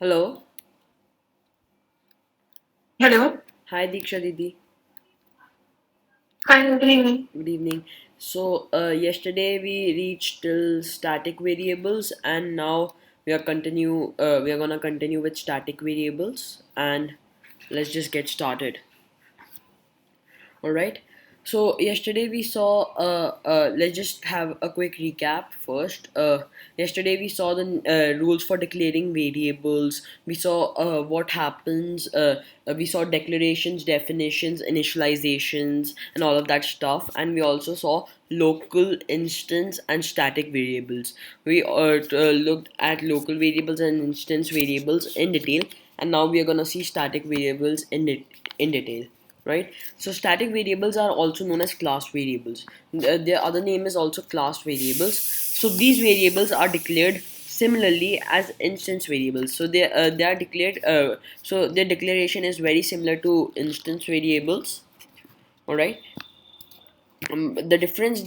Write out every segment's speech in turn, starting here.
Hello. Hello. Hi, Diksha Didi. Hi, good evening. Good evening. Yesterday we reached till static variables, and now we are gonna continue with static variables, and let's just get started. All right. So yesterday we saw. Let's just have a quick recap first. Yesterday we saw the rules for declaring variables. We saw what happens. We saw declarations, definitions, initializations, and all of that stuff. And we also saw local instance and static variables. We looked at local variables and instance variables in detail, and now we are gonna see static variables in detail, right? So static variables are also known as class variables. Their other name is also class variables. So these variables are declared similarly as instance variables. So they are declared. So their declaration is very similar to instance variables. All right. The difference is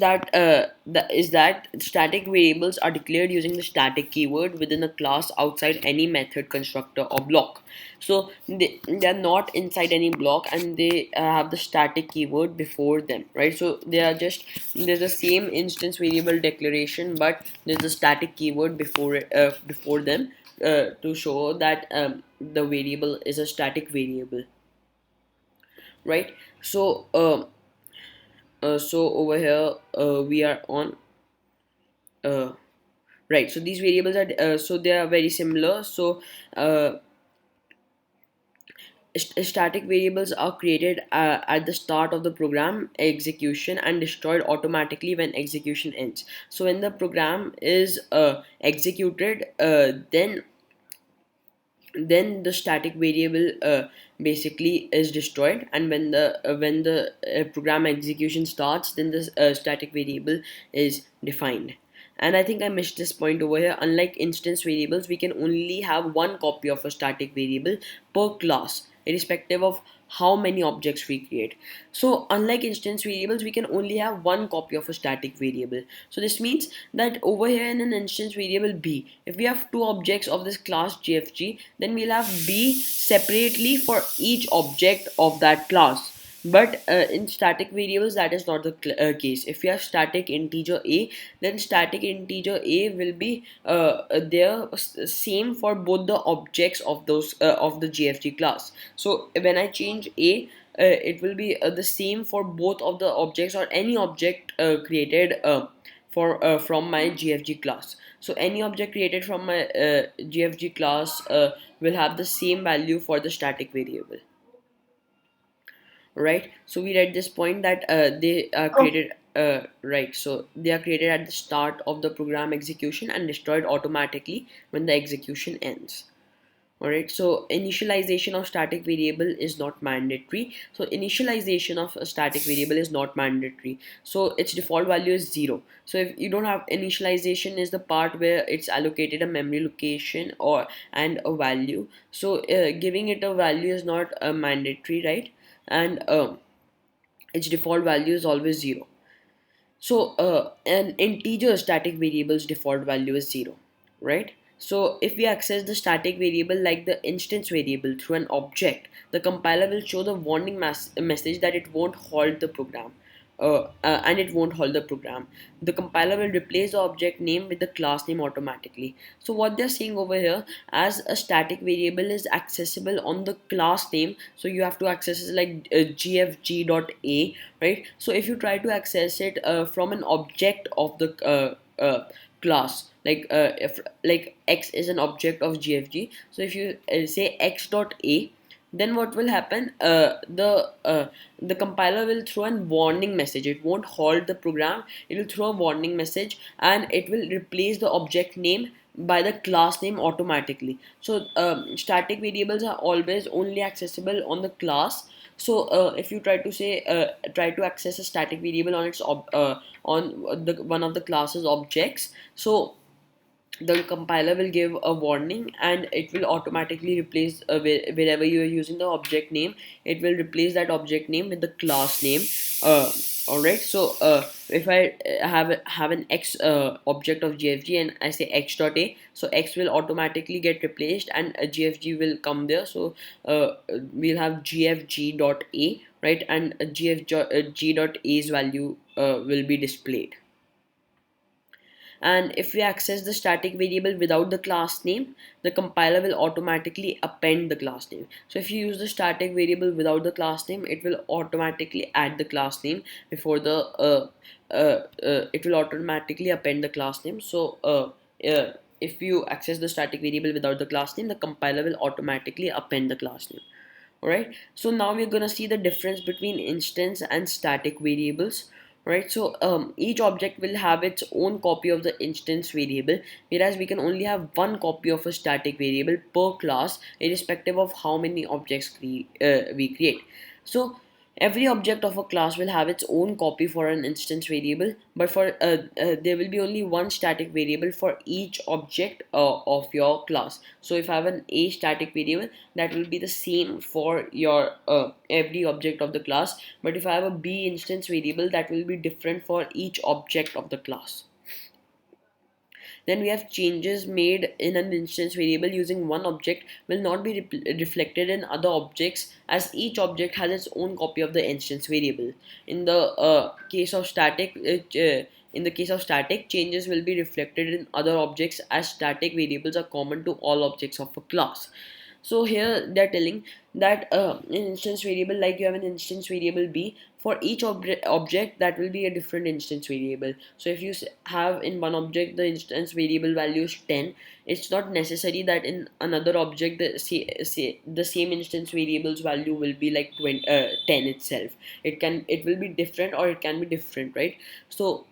that static variables are declared using the static keyword within a class outside any method, constructor, or block. So they are not inside any block, and they have the static keyword before them, right? So they are just there's the same instance variable declaration, but there's a static keyword before them to show that the variable is a static variable, right? So so over here we are on uh, right. So these variables are so they are very similar. So uh, static variables are created at the start of the program execution and destroyed automatically when execution ends. So when the program is executed, then the static variable basically is destroyed, and when the program execution starts, then the static variable is defined. And I think I missed this point over here. Unlike instance variables, we can only have one copy of a static variable per class, irrespective of how many objects we create. So unlike instance variables, we can only have one copy of a static variable. So this means that over here in an instance variable b, if we have two objects of this class gfg, then we'll have b separately for each object of that class. But in static variables, that is not the case. If we have static integer a, then static integer a will be there same for both the objects of those of the gfg class. So when I change a, it will be the same for both of the objects, or any object created for from my GFG class. So any object created from my GFG class will have the same value for the static variable, right? So we read this point that they are Oh, created right. So they are created at the start of the program execution and destroyed automatically when the execution ends. Alright, so initialization of static variable is not mandatory. So initialization of a static variable is not mandatory. So its default value is 0. So if you don't have initialization, is the part where it's allocated a memory location or and a value. So giving it a value is not mandatory, right? And its default value is always 0. So an integer static variable's default value is 0, right? So if we access the static variable like the instance variable through an object, the compiler will show the warning message that it won't halt the program. And it won't halt the program. The compiler will replace the object name with the class name automatically. So what they're saying over here, as a static variable is accessible on the class name, so you have to access it like gfg.a, right? So if you try to access it from an object of the class, if like x is an object of gfg, so if you say x.a, then what will happen, the compiler will throw a warning message. It won't halt the program, it will throw a warning message, and it will replace the object name by the class name automatically. So static variables are always only accessible on the class. So if you try to access a static variable on on the one of the class's objects, so the compiler will give a warning, and it will automatically replace wherever you are using the object name, it will replace that object name with the class name uh, All right. So if I have an x object of GFG and I say x dot a, so x will automatically get replaced and a GFG will come there. So we'll have GFG dot a, right, and a GFG dot a's value will be displayed. And if we access the static variable without the class name, the compiler will automatically append the class name. So if you use the static variable without the class name, it will automatically add the class name before the it will automatically append the class name. So if you access the static variable without the class name, the compiler will automatically append the class name. Alright, so now we're gonna see the difference between instance and static variables. Right, so each object will have its own copy of the instance variable, whereas we can only have one copy of a static variable per class, irrespective of how many objects we create. So every object of a class will have its own copy for an instance variable, but for there will be only one static variable for each object of your class. So if I have an a static variable, that will be the same for your every object of the class, but if I have a b instance variable, that will be different for each object of the class. Then we have changes made in an instance variable using one object will not be reflected in other objects, as each object has its own copy of the instance variable. In the case of static, changes will be reflected in other objects, as static variables are common to all objects of a class. So here they're telling that an instance variable, like you have an instance variable b, for each object that will be a different instance variable. So if you have in one object the instance variable value is 10, it's not necessary that in another object the same instance variable's value will be like 10 itself. It will be different, or it can be different, right? So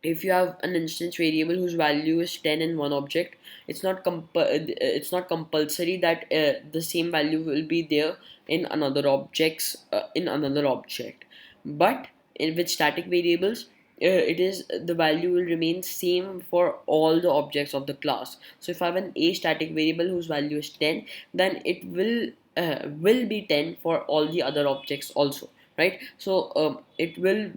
if you have an instance variable whose value is 10 in one object, it's not compulsory that the same value will be there in another object. But with static variables, it is the value will remain same for all the objects of the class. So if I have an a static variable whose value is 10, then it will be 10 for all the other objects also, right? So uh, it will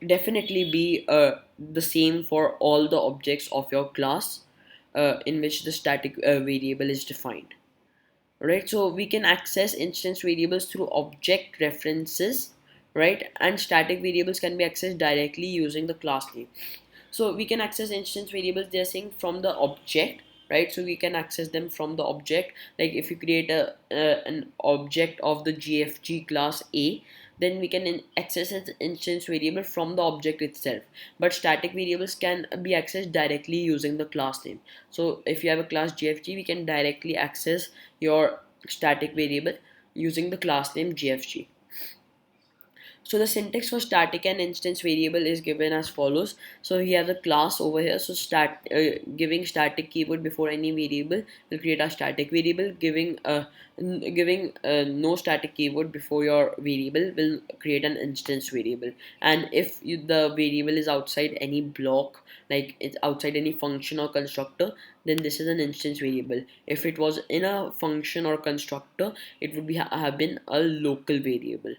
definitely be the same for all the objects of your class in which the static variable is defined. Right, so we can access instance variables through object references, right, and static variables can be accessed directly using the class name. So we can access instance variables, they're saying, from the object, right? So we can access them from the object. Like if you create an object of the GFG class A, then we can access its instance variable from the object itself. But static variables can be accessed directly using the class name. So if you have a class GFG, we can directly access your static variable using the class name GFG. So the syntax for static and instance variable is given as follows. So we have the class over here. So giving static keyword before any variable will create a static variable. Giving no static keyword before your variable will create an instance variable. And if the variable is outside any block, like it's outside any function or constructor, then this is an instance variable. If it was in a function or constructor, it would have been a local variable.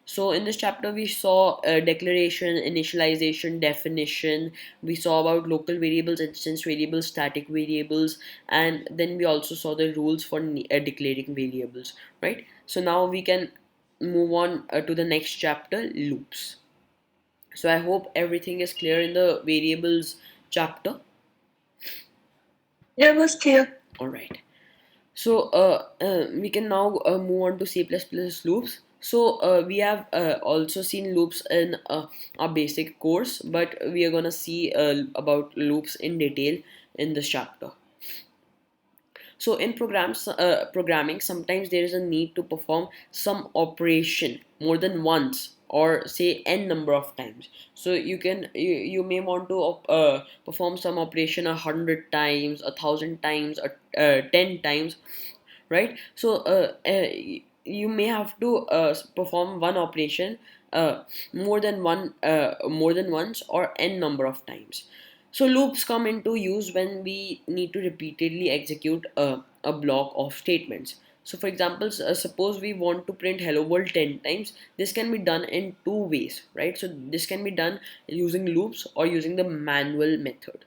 So in this chapter, we saw declaration, initialization, definition. We saw about local variables, instance variables, static variables, and then we also saw the rules for declaring variables. Right. So now we can move on to the next chapter, loops. So I hope everything is clear in the variables chapter. Yeah, it was clear. All right. So we can now move on to C++ loops. So we have also seen loops in our basic course, but we are gonna see about loops in detail in this chapter. So in programming, sometimes there is a need to perform some operation more than once, or say n number of times. So you may want to perform some operation 100 times, 1,000 times, or 10 times, right? So you may have to perform one operation more than once, or n number of times. So loops come into use when we need to repeatedly execute a block of statements. So for example, suppose we want to print hello world 10 times. This can be done in two ways, right? So this can be done using loops or using the manual method.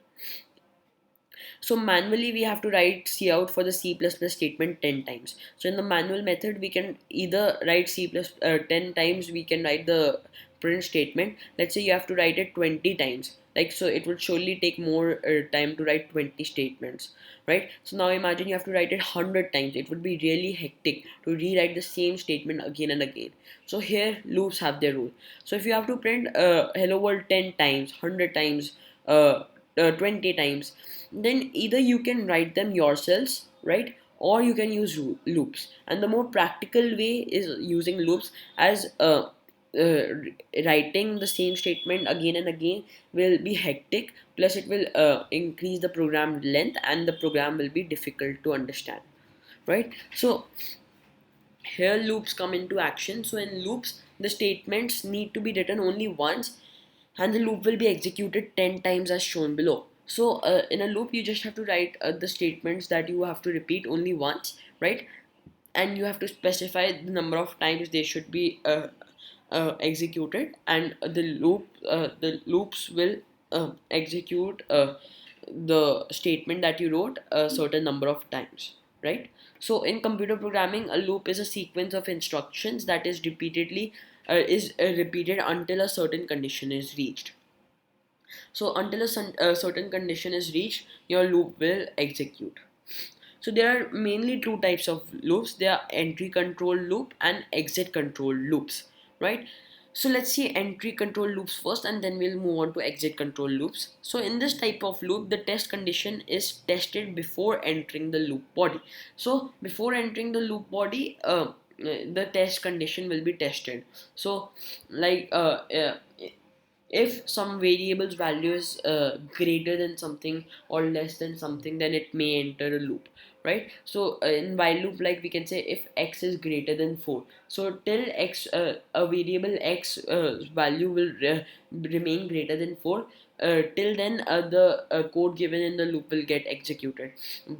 So manually we have to write cout for the C++ statement 10 times. So in the manual method we can either write 10 times, we can write the print statement. Let's say you have to write it 20 times. Like, so it would surely take more time to write 20 statements, right? So now imagine you have to write it 100 times. It would be really hectic to rewrite the same statement again and again. So here loops have their role. So if you have to print hello world 10 times, 100 times, uh, 20 times, then either you can write them yourselves, right, or you can use loops. And the more practical way is using loops, as uh, writing the same statement again and again will be hectic, plus it will increase the program length and the program will be difficult to understand, right? So here loops come into action. So in loops the statements need to be written only once, and the loop will be executed 10 times as shown below. So in a loop you just have to write the statements that you have to repeat only once, right? And you have to specify the number of times they should be executed, and the loops will execute the statement that you wrote a certain number of times, right? So in computer programming, a loop is a sequence of instructions that is repeated until a certain condition is reached. So until a certain condition is reached, your loop will execute. So there are mainly two types of loops. There are entry control loop and exit control loops, right? So let's see entry control loops first, and then we'll move on to exit control loops. So in this type of loop, the test condition is tested before entering the loop body. So before entering the loop body, the test condition will be tested. So like if some variable's value is greater than something or less than something, then it may enter a loop, right? So in while loop, like we can say if x is greater than 4, so till x a variable x value will remain greater than 4, till then the code given in the loop will get executed.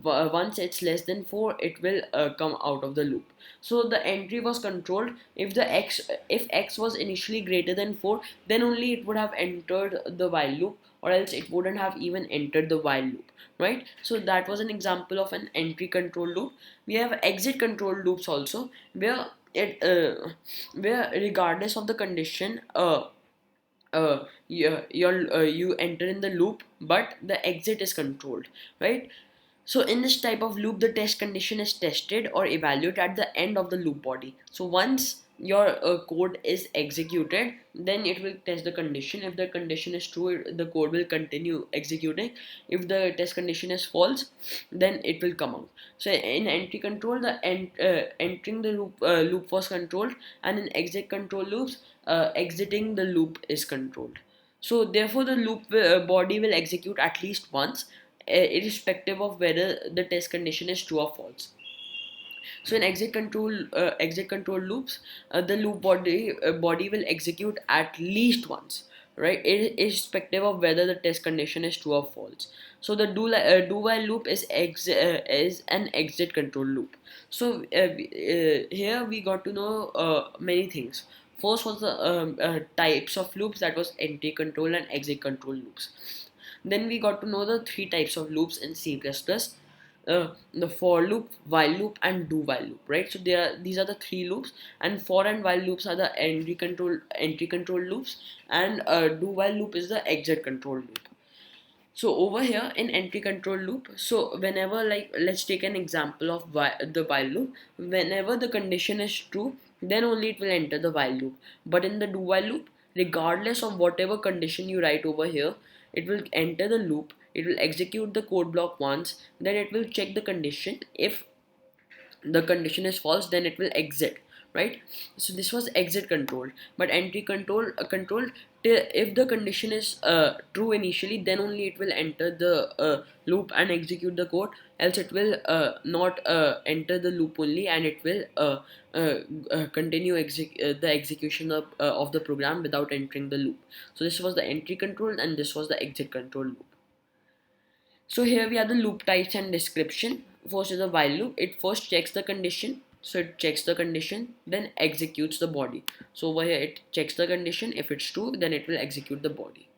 Once it's less than 4, it will come out of the loop. So the entry was controlled. If x was initially greater than 4, then only it would have entered the while loop, or else it wouldn't have even entered the while loop, right? So that was an example of an entry control loop. We have exit control loops also, where regardless of the condition, you enter in the loop, but the exit is controlled, right? So in this type of loop, the test condition is tested or evaluated at the end of the loop body. So once your code is executed, then it will test the condition. If the condition is true, the code will continue executing. If the test condition is false, then it will come out. So in entry control, entering the loop was controlled, and in exit control loops, exiting the loop is controlled. So therefore, the loop body will execute at least once, irrespective of whether the test condition is true or false. So in exit control loops, the loop body will execute at least once, right? Irrespective of whether the test condition is true or false. So the do while loop is an exit control loop. So here we got to know many things. First was the types of loops, that was entry control and exit control loops. Then we got to know the three types of loops in C++: the for loop, while loop, and do while loop, right? So these are the three loops, and for and while loops are the entry control loops, and do while loop is the exit control loop. So over here in entry control loop, so whenever, like, let's take an example of the while loop. Whenever the condition is true, then only it will enter the while loop. But in the do while loop, regardless of whatever condition you write over here, it will enter the loop, it will execute the code block once, then it will check the condition. If the condition is false, then it will exit, right? So this was exit control. But entry control till if the condition is true initially, then only it will enter the loop and execute the code, else it will not enter the loop only, and it will continue the execution of the program without entering the loop. So this was the entry control, and this was the exit control loop. So here we have the loop types and description. First is the while loop. It first checks the condition. So it checks the condition, then executes the body. So over here it checks the condition. If it's true, then it will execute the body.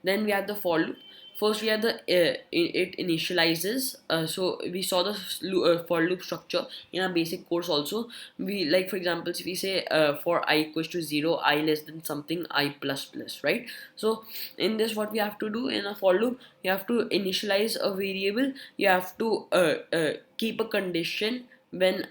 Then we have the for loop. First we have the it initializes. So we saw the for loop structure in our basic course also. We, like for example, if we say for I equals to 0, I less than something, I plus plus, right? So in this, what we have to do in a for loop, you have to initialize a variable. You have to keep a condition when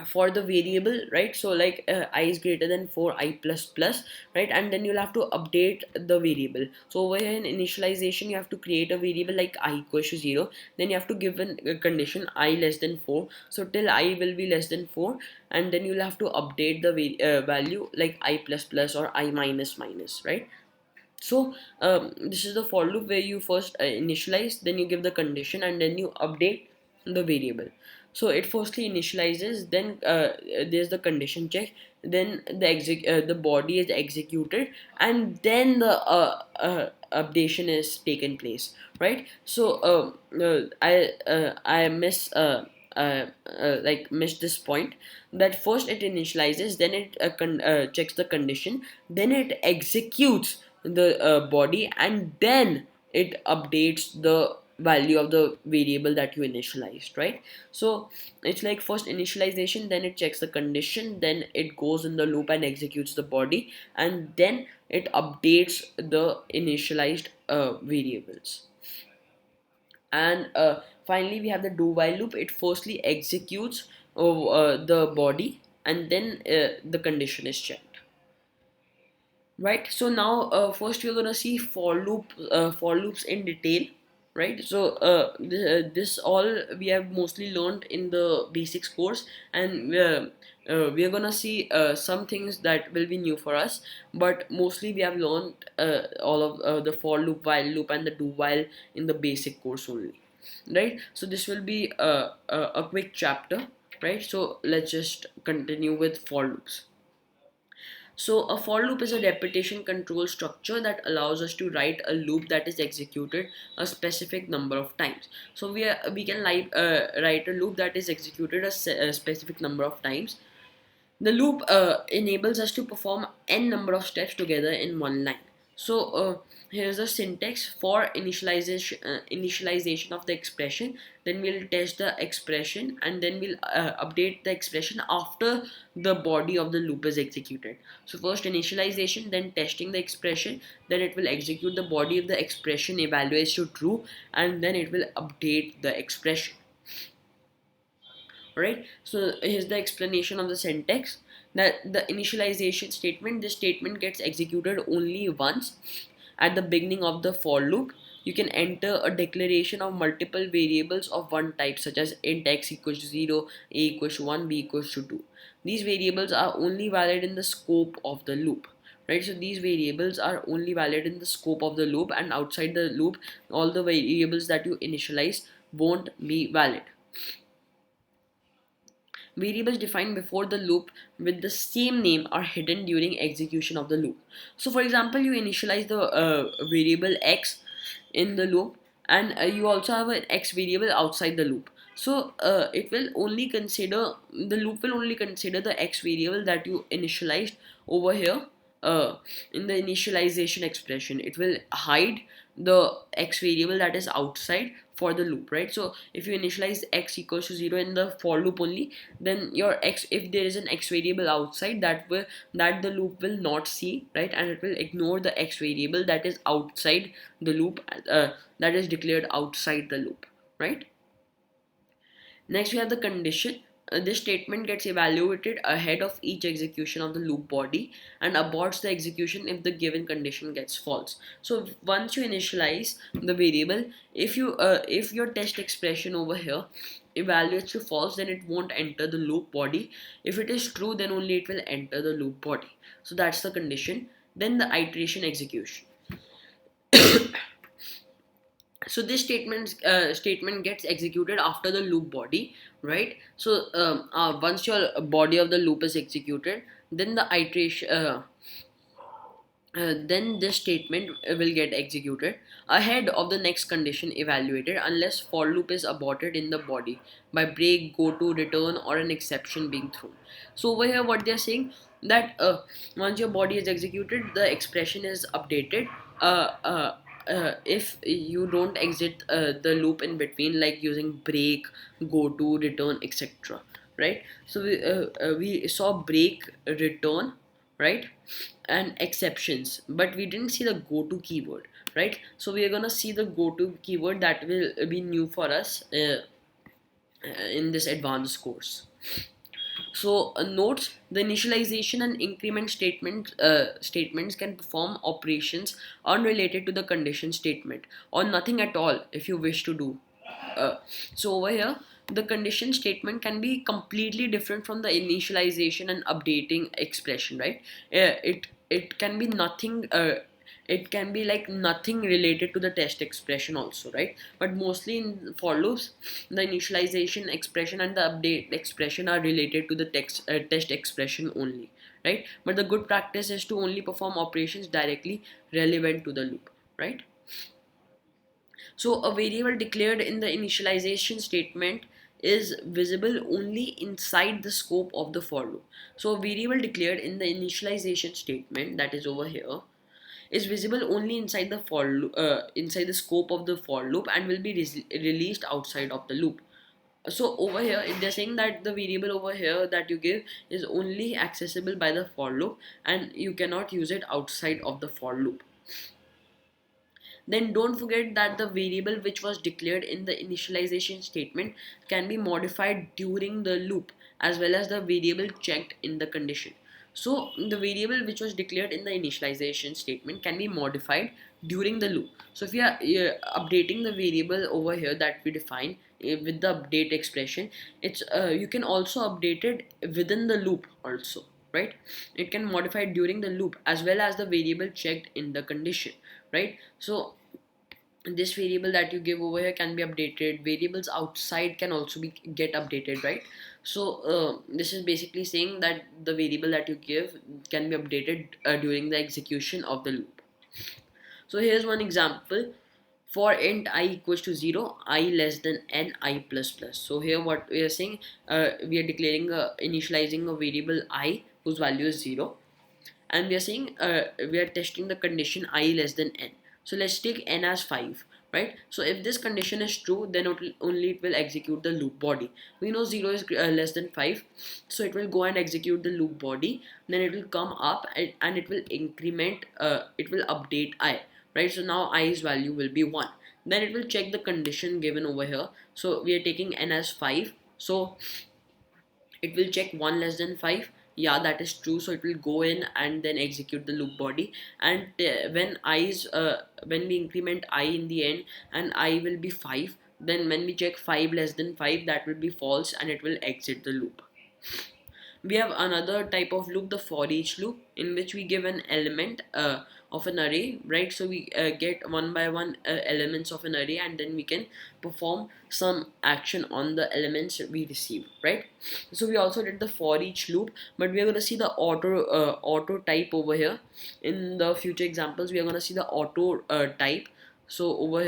for the variable, right? So like I is greater than 4, I plus plus, right? And then you'll have to update the variable. So over here in initialization, you have to create a variable like I equals to 0. Then you have to give a condition I less than 4, so till I will be less than 4. And then you'll have to update the value like I plus plus or I minus minus, right? So this is the for loop where you first initialize, then you give the condition, and then you update the variable. So it firstly initializes, then there's the condition check, then the body is executed, and then the updation is taken place, right? So I missed this point, that first it initializes, then it checks the condition, then it executes the body, and then it updates the value of the variable that you initialized, right? So it's like first initialization, then it checks the condition, then it goes in the loop and executes the body, and then it updates the initialized variables. And finally we have the do while loop. It firstly executes the body, and then the condition is checked. Right. So now, first we're gonna see for loops in detail, right? So this all we have mostly learned in the basics course, and we are gonna see some things that will be new for us, but mostly we have learned all of the for loop, while loop, and the do while in the basic course only, right? So this will be a quick chapter, right? So let's just continue with for loops. So a for loop is a repetition control structure that allows us to write a loop that is executed a specific number of times. So we can write a loop that is executed a specific number of times. The loop enables us to perform n number of steps together in one line. So here's the syntax for initialization of the expression. Then we'll test the expression, and then we'll update the expression after the body of the loop is executed. So first initialization, then testing the expression, then it will execute the body. If the expression evaluates to true, and then it will update the expression. Right, so here's the explanation of the syntax. That the initialization statement, this statement gets executed only once at the beginning of the for loop. You can enter a declaration of multiple variables of one type, such as int x equals to 0, a equals to 1, b equals to 2. These variables are only valid in the scope of the loop, right? So these variables are only valid in the scope of the loop, and outside the loop all the variables that you initialize won't be valid. Variables defined before the loop with the same name are hidden during execution of the loop. So for example, you initialize the variable x in the loop, and you also have an x variable outside the loop. So it will only consider, the loop will only consider the x variable that you initialized over here in the initialization expression. It will hide the x variable that is outside for the loop, right? So if you initialize x equals to 0 in the for loop only, then your x, if there is an x variable outside, that the loop will not see, right? And it will ignore the x variable that is outside the loop, that is declared outside the loop, right? Next, we have the condition. This statement gets evaluated ahead of each execution of the loop body and aborts the execution if the given condition gets false. So once you initialize the variable, if your test expression over here evaluates to false, then it won't enter the loop body. If it is true, then only it will enter the loop body. So that's the condition. Then the iteration execution. So this statement gets executed after the loop body, right? So once your body of the loop is executed, then the iteration then this statement will get executed ahead of the next condition evaluated unless for loop is aborted in the body by break, go to, return, or an exception being thrown. So over here what they're saying that once your body is executed, the expression is updated if you don't exit the loop in between, like using break, go to, return, etc. Right? So we saw break, return, right, and exceptions, but we didn't see the go to keyword, right? So we are gonna see the go to keyword that will be new for us in this advanced course. So notes, the initialization and increment statements can perform operations unrelated to the condition statement or nothing at all if you wish to do. uh, so over here the condition statement can be completely different from the initialization and updating expression, right? It can be nothing, it can be like nothing related to the test expression also, right? But mostly in for loops, the initialization expression and the update expression are related to the test expression only, right? But the good practice is to only perform operations directly relevant to the loop, right? So a variable declared in the initialization statement is visible only inside the scope of the for loop. So a variable declared in the initialization statement, that is over here, is visible only inside the inside the scope of the for loop and will be released outside of the loop. So over here, if they're saying that the variable over here that you give is only accessible by the for loop and you cannot use it outside of the for loop, then don't forget that the variable which was declared in the initialization statement can be modified during the loop as well as the variable checked in the condition. So the variable which was declared in the initialization statement can be modified during the loop. So if you are updating the variable over here that we define with the update expression, it's you can also update it within the loop also, right? It can modify it during the loop as well as the variable checked in the condition, right? So this variable that you give over here can be updated, variables outside can also be get updated, right? So this is basically saying that the variable that you give can be updated during the execution of the loop. So here's one example: for int I equals to 0, I less than n, I plus plus. So here what we are saying, we are declaring initializing a variable I whose value is 0, and we are saying we are testing the condition I less than n. So let's take n as 5, right? So if this condition is true, then only it will execute the loop body. We know 0 is less than 5, so it will go and execute the loop body, then it will come up and it will increment, it will update I, right? So now I's value will be 1, then it will check the condition given over here. So we are taking n as 5, so it will check 1 less than 5. Yeah, that is true, so it will go in and then execute the loop body. And when we increment I in the end and I will be 5, then when we check 5 less than 5, that will be false and it will exit the loop. We have another type of loop, the for each loop, in which we give an element of an array, right? So we get one by one elements of an array and then we can perform some action on the elements we receive, right? So we also did the for each loop, but we are going to see the auto type over here. In the future examples we are going to see the auto type. So over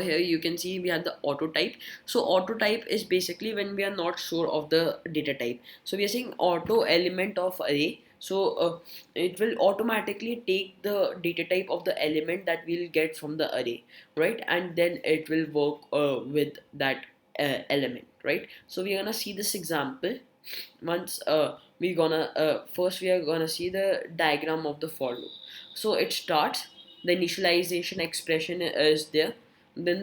here you can see we have the auto type. So auto type is basically when we are not sure of the data type, so we are saying auto element of array. So it will automatically take the data type of the element that we'll get from the array, right? And then it will work with that element, right? So we're gonna see this example. Once we gonna first we are gonna see the diagram of the for loop. So it starts, the initialization expression is there, then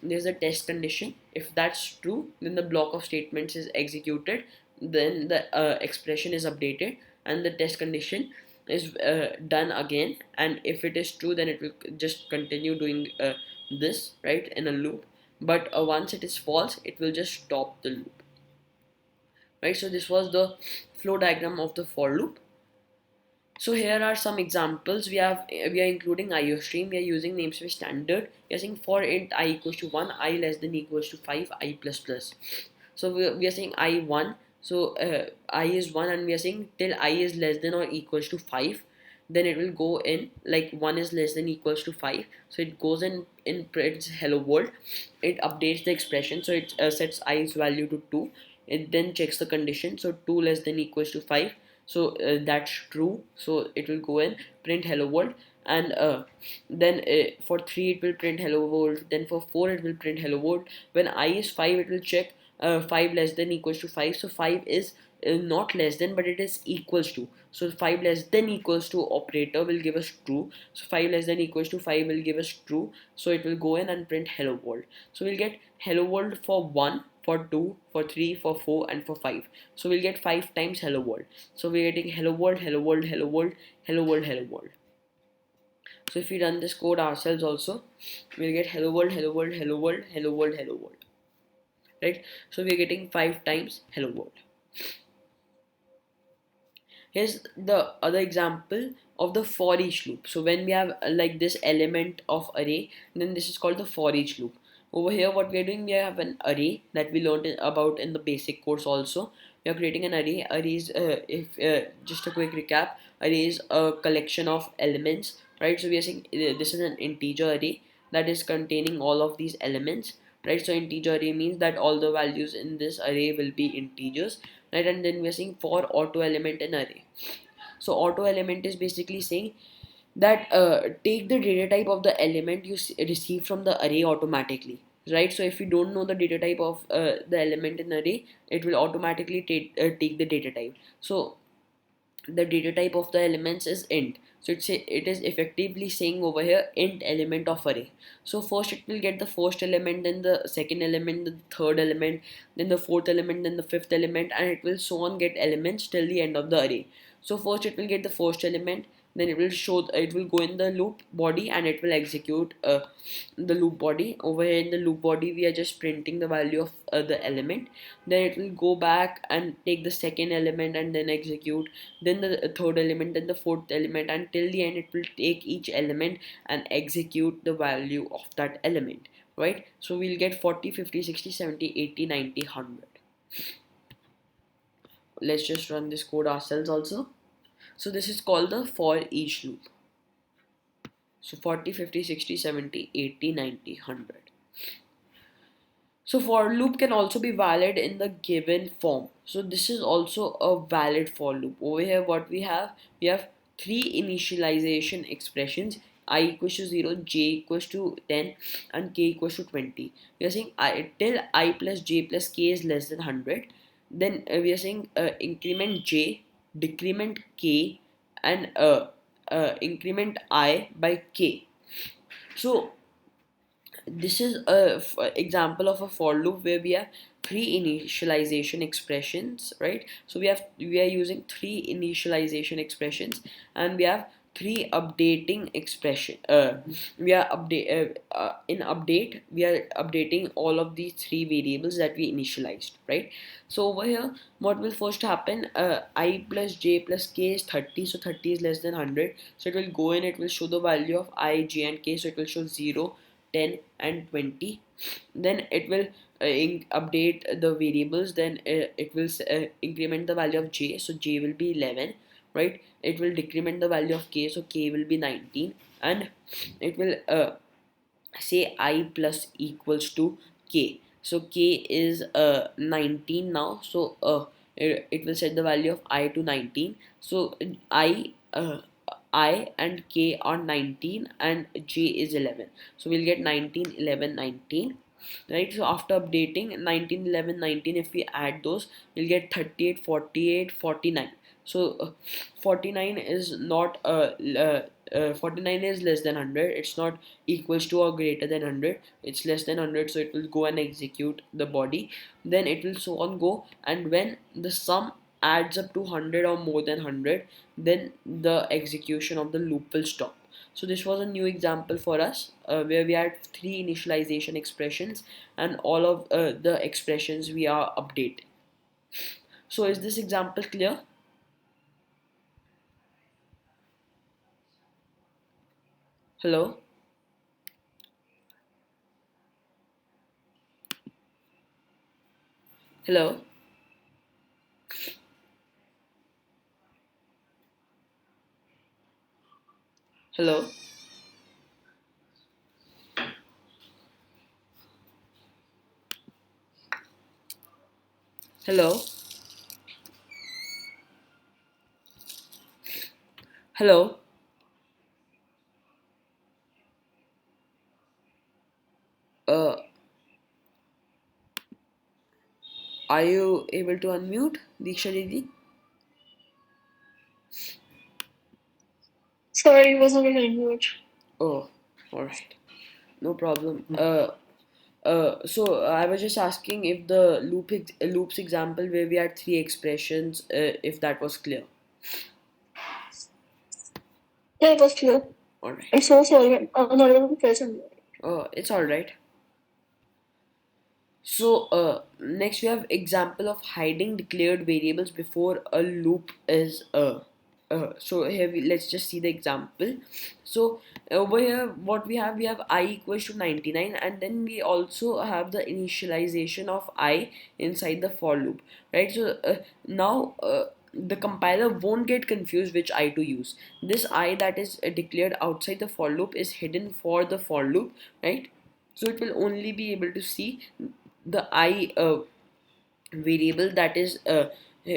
there's a test condition. If that's true, then the block of statements is executed, then the expression is updated and the test condition is done again, and if it is true then it will just continue doing this, right, in a loop. But once it is false, it will just stop the loop, right? So this was the flow diagram of the for loop. So here are some examples. We are including IOStream. We are using namespace standard. We are saying for int I equals to 1, I less than equals to 5, I plus plus. So we are saying I 1. So I is 1 and we are saying till I is less than or equals to 5, then it will go in like 1 is less than equals to 5, so it goes in prints hello world. It updates the expression, so it sets i's value to 2. It then checks the condition, so 2 less than equals to 5, so that's true, so it will go in print hello world. And then for 3 it will print hello world, then for 4 it will print hello world. When I is 5 it will check 5 less than equals to 5, so 5 is not less than but it is equals to, so 5 less than equals to operator will give us true, so 5 less than equals to 5 will give us true, so it will go in and print hello world. So we'll get hello world for 1, for 2, for 3, for 4 and for 5, so we'll get 5 times hello world. So we're getting hello world, hello world, hello world, hello world, hello world. So if we run this code ourselves also, we'll get hello world, hello world, hello world, hello world, hello world, right? So we're getting 5 times hello world. Here's the other example of the for each loop. So when we have like this element of array, then this is called the for each loop. Over here what we are doing, we have an array that we learned about in the basic course also. We are creating an array. Arrays, if just a quick recap, array is a collection of elements, right? So we are saying this is an integer array that is containing all of these elements, right? So integer array means that all the values in this array will be integers, right? And then we are saying for auto element in array. So auto element is basically saying that take the data type of the element you receive from the array automatically, right? So if you don't know the data type of the element in array, it will automatically take the data type. So the data type of the elements is int, so it is effectively saying over here int element of array. So first it will get the first element, then the second element, the third element, then the fourth element, then the fifth element, and it will so on get elements till the end of the array. So first it will get the first element, then it will show, it will go in the loop body and it will execute the loop body. Over here in the loop body we are just printing the value of the element, then it will go back and take the second element and then execute, then the third element, then the fourth element, and till the end it will take each element and execute the value of that element, right? So we'll get 40, 50, 60, 70, 80, 90, 100. Let's just run this code ourselves also. So this is called the for each loop. So 40, 50, 60, 70, 80, 90, 100. So for loop can also be valid in the given form. So this is also a valid for loop. Over here what we have three initialization expressions: I equals to 0, j equals to 10 and k equals to 20. We are saying I till I plus j plus k is less than 100. Then we are saying increment j, decrement k, and increment I by k. So this is a example of a for loop where we have three initialization expressions, right? So we are using three initialization expressions and we have three updating expression. We are update in update we are updating all of these three variables that we initialized, right? So over here what will first happen, I plus j plus k is 30, so 30 is less than 100, so it will go in, it will show the value of I, j and k, so it will show 0, 10 and 20. Then it will update the variables, then it will increment the value of j, so j will be 11, right? It will decrement the value of k, so k will be 19, and it will say I plus equals to k. So k is 19 now, so it will set the value of I to 19. So I and k are 19 and j is 11, so we'll get 19, 11, 19, right? So after updating 19, 11, 19, if we add those, we'll get 38, 48, 49. So 49 is not 49 is less than 100, it's not equals to or greater than 100, it's less than 100, so it will go and execute the body. Then it will so on go, and when the sum adds up to 100 or more than 100, then the execution of the loop will stop. So this was a new example for us where we had three initialization expressions and all of the expressions we are updating. So is this example clear? Hello? Hello? Hello, hello, hello. Uh, are you able to unmute, Diksha Didi? Sorry, wasn't in language. Oh, all right, no problem. So I was just asking if the loops example where we had three expressions, if that was clear. Yeah, it was clear. All right. I'm so sorry. I'm not able to present. It's all right. So next we have example of hiding declared variables before a loop is so here let's just see the example. So over here what we have I equals to 99, and then we also have the initialization of I inside the for loop, right? So now the compiler won't get confused which I to use. This I that is declared outside the for loop is hidden for the for loop, right? So it will only be able to see the I variable that is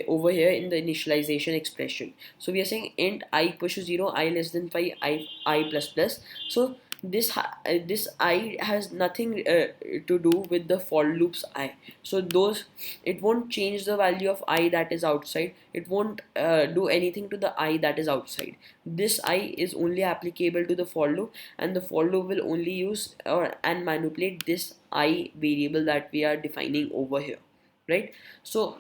over here in the initialization expression. So we are saying int I equals to 0, I less than 5, I plus plus. So this I has nothing to do with the for loops I. So those, it won't change the value of I that is outside. It won't do anything to the I that is outside. This I is only applicable to the for loop, and the for loop will only use or and manipulate this I variable that we are defining over here, right? So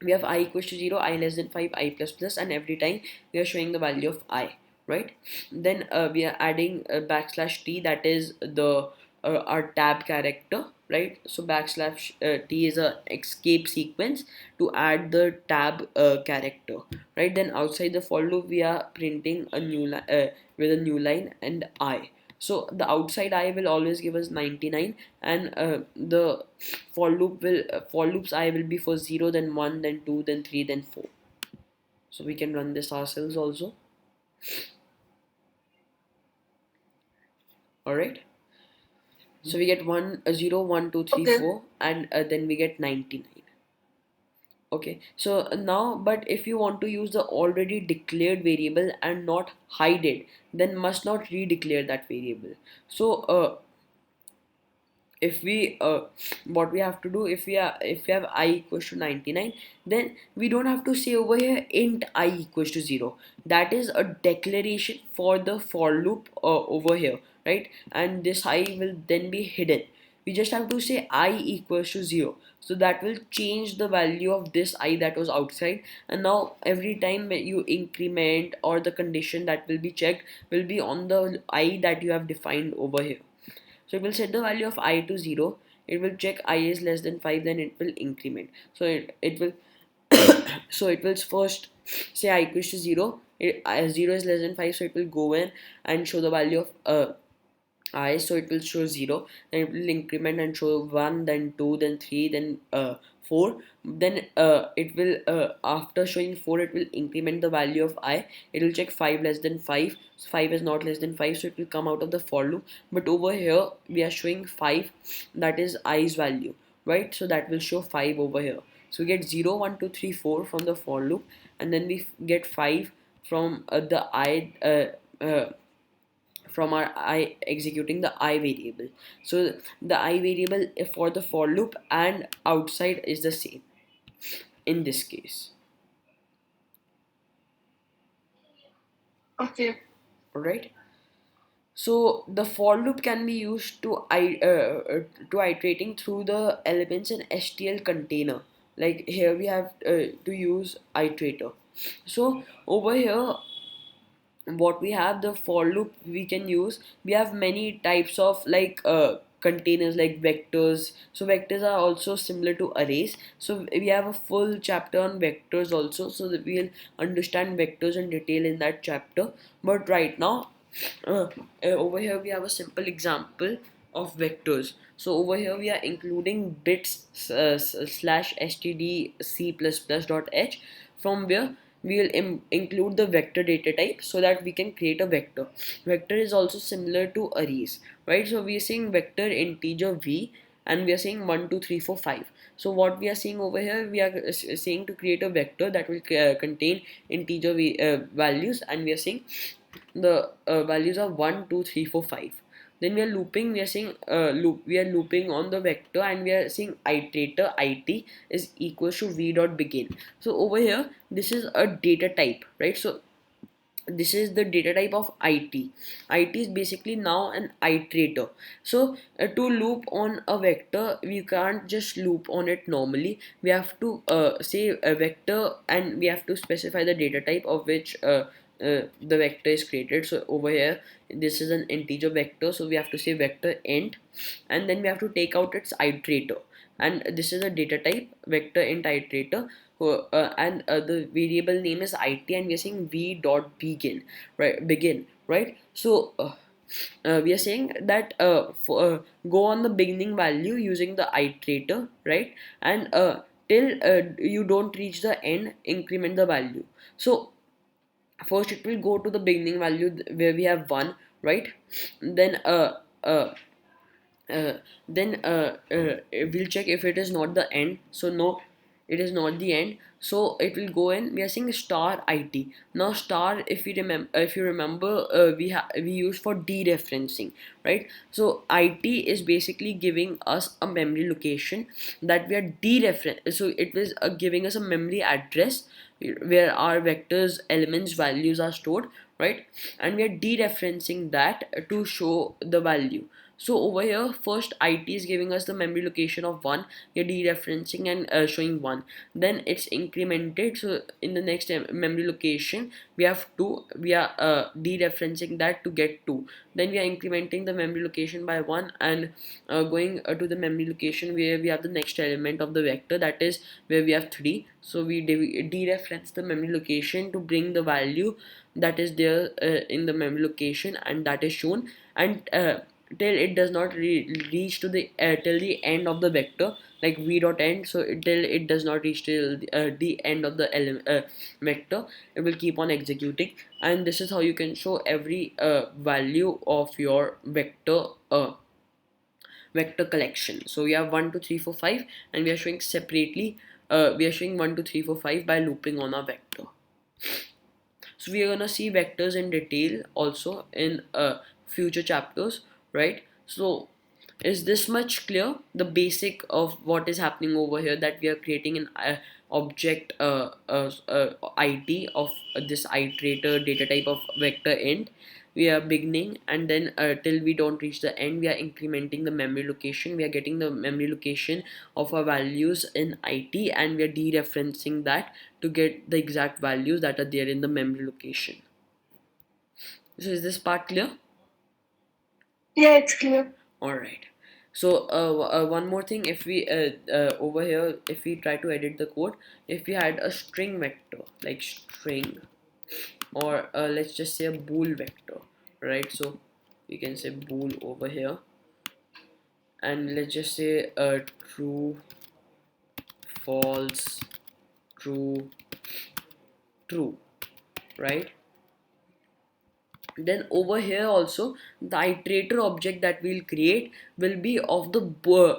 we have I equals to 0, I less than 5, I plus plus, and every time we are showing the value of I, right? Then we are adding backslash t, that is the our tab character, right? So backslash t is a escape sequence to add the tab character, right? Then outside the for loop we are printing a new line with a new line and I. So the outside I will always give us 99, and the for loops I will be for 0, then 1, then 2, then 3, then 4. So we can run this ourselves also. All right. So we get 1 0 1 2 3 Okay. 4, and then we get 99. Okay, so now, but if you want to use the already declared variable and not hide it, then must not redeclare that variable. So if we what we have to do, if we have I equals to 99, then we don't have to say over here int I equals to 0. That is a declaration for the for loop over here, right? And this I will then be hidden. We just have to say I equals to 0, so that will change the value of this I that was outside, and now every time when you increment, or the condition that will be checked will be on the I that you have defined over here. So it will set the value of I to 0. It will check I is less than 5, then it will increment. So it will so it will first say I equals to 0. 0 is less than 5, so it will go in and show the value of I, so it will show 0, then it will increment and show 1, then 2, then 3, then 4. Then it will after showing 4, it will increment the value of I. It will check 5 less than 5, so 5 is not less than 5, so it will come out of the for loop. But over here we are showing 5, that is I's value, right? So that will show 5 over here. So we get 0 1 2 3 4 from the for loop, and then we get 5 from the I from our I executing the I variable. So the I variable for the for loop and outside is the same in this case. Okay. Alright. So the for loop can be used to iterating through the elements in HTL container. Like here we have to use iterator. So over here what we have, the for loop we can use, we have many types of like containers like vectors. So vectors are also similar to arrays, so we have a full chapter on vectors also, so that we'll understand vectors in detail in that chapter. But right now over here we have a simple example of vectors. So over here we are including bits slash std c++ dot h, from where we will include the vector data type so that we can create a vector. Vector is also similar to arrays, right? So we are saying vector integer v, and we are saying 1 2 3 4 5. So what we are seeing over here, we are saying to create a vector that will contain integer values, and we are saying the values are 1 2 3 4 5. Then we are looping, we are saying we are looping on the vector, and we are saying iterator it is equals to v dot begin. So over here this is a data type, right? So this is the data type of it is basically now an iterator. So to loop on a vector, we can't just loop on it normally. We have to say a vector, and we have to specify the data type of which the vector is created. So over here this is an integer vector, so we have to say vector int, and then we have to take out its iterator, and this is a data type vector int iterator, and the variable name is it, and we are saying v dot begin, right? So we are saying that go on the beginning value using the iterator, right? And till you don't reach the end, increment the value. So first it will go to the beginning value where we have 1, right? Then uh, we'll check if it is not the end. So no, it is not the end, so it will go in. We are saying star it. Now star, if you remember, we use for dereferencing, right? So it is basically giving us a memory location that we are dereference, so it was giving us a memory address where our vectors elements values are stored, right? And we are dereferencing that to show the value. So over here, first it is giving us the memory location of 1, we are dereferencing and showing 1. Then it's incremented, so in the next memory location we have 2, we are dereferencing that to get 2. Then we are incrementing the memory location by 1, and going to the memory location where we have the next element of the vector, that is where we have 3. So we dereference the memory location to bring the value that is there in the memory location, and that is shown. And till it does not reach to the till the end of the vector, like v dot end. So till it does not reach till the end of the vector, it will keep on executing. And this is how you can show every value of your vector collection. So we have 1 2 3 4 5, and we are showing separately, we are showing 1 2 3 4 5 by looping on our vector. So we are gonna see vectors in detail also in future chapters, right? So is this much clear? The basic of what is happening over here, that we are creating an object it of this iterator data type of vector int. We are beginning, and then till we don't reach the end, we are incrementing the memory location. We are getting the memory location of our values in it, and we are dereferencing that to get the exact values that are there in the memory location. So is this part clear? Yeah, it's clear. All right. So one more thing, if we over here, if we try to edit the code, if we had a string vector like string, or let's just say a bool vector, right? So we can say bool over here, and let's just say true, false, true, true, right? Then over here also, the iterator object that we'll create will be of the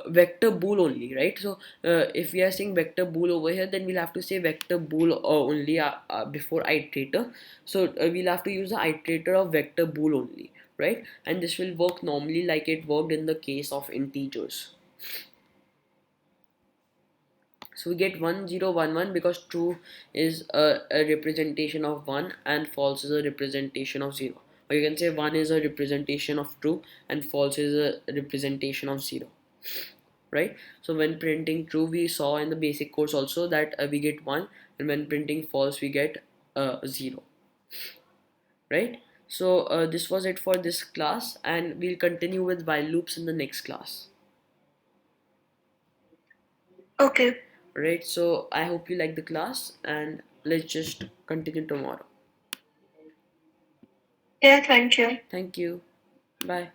vector bool only, right? So if we are saying vector bool over here, then we'll have to say vector bool only before iterator. So we'll have to use the iterator of vector bool only, right? And this will work normally like it worked in the case of integers. So we get 1 0 1 1 because true is a representation of 1 and false is a representation of 0. Or you can say 1 is a representation of true and false is a representation of 0. Right? So when printing true, we saw in the basic course also that we get 1, and when printing false we get 0. Right? So this was it for this class, and we'll continue with while loops in the next class. Okay. Right, so I hope you like the class, and let's just continue tomorrow. Yeah, thank you. Thank you. Bye.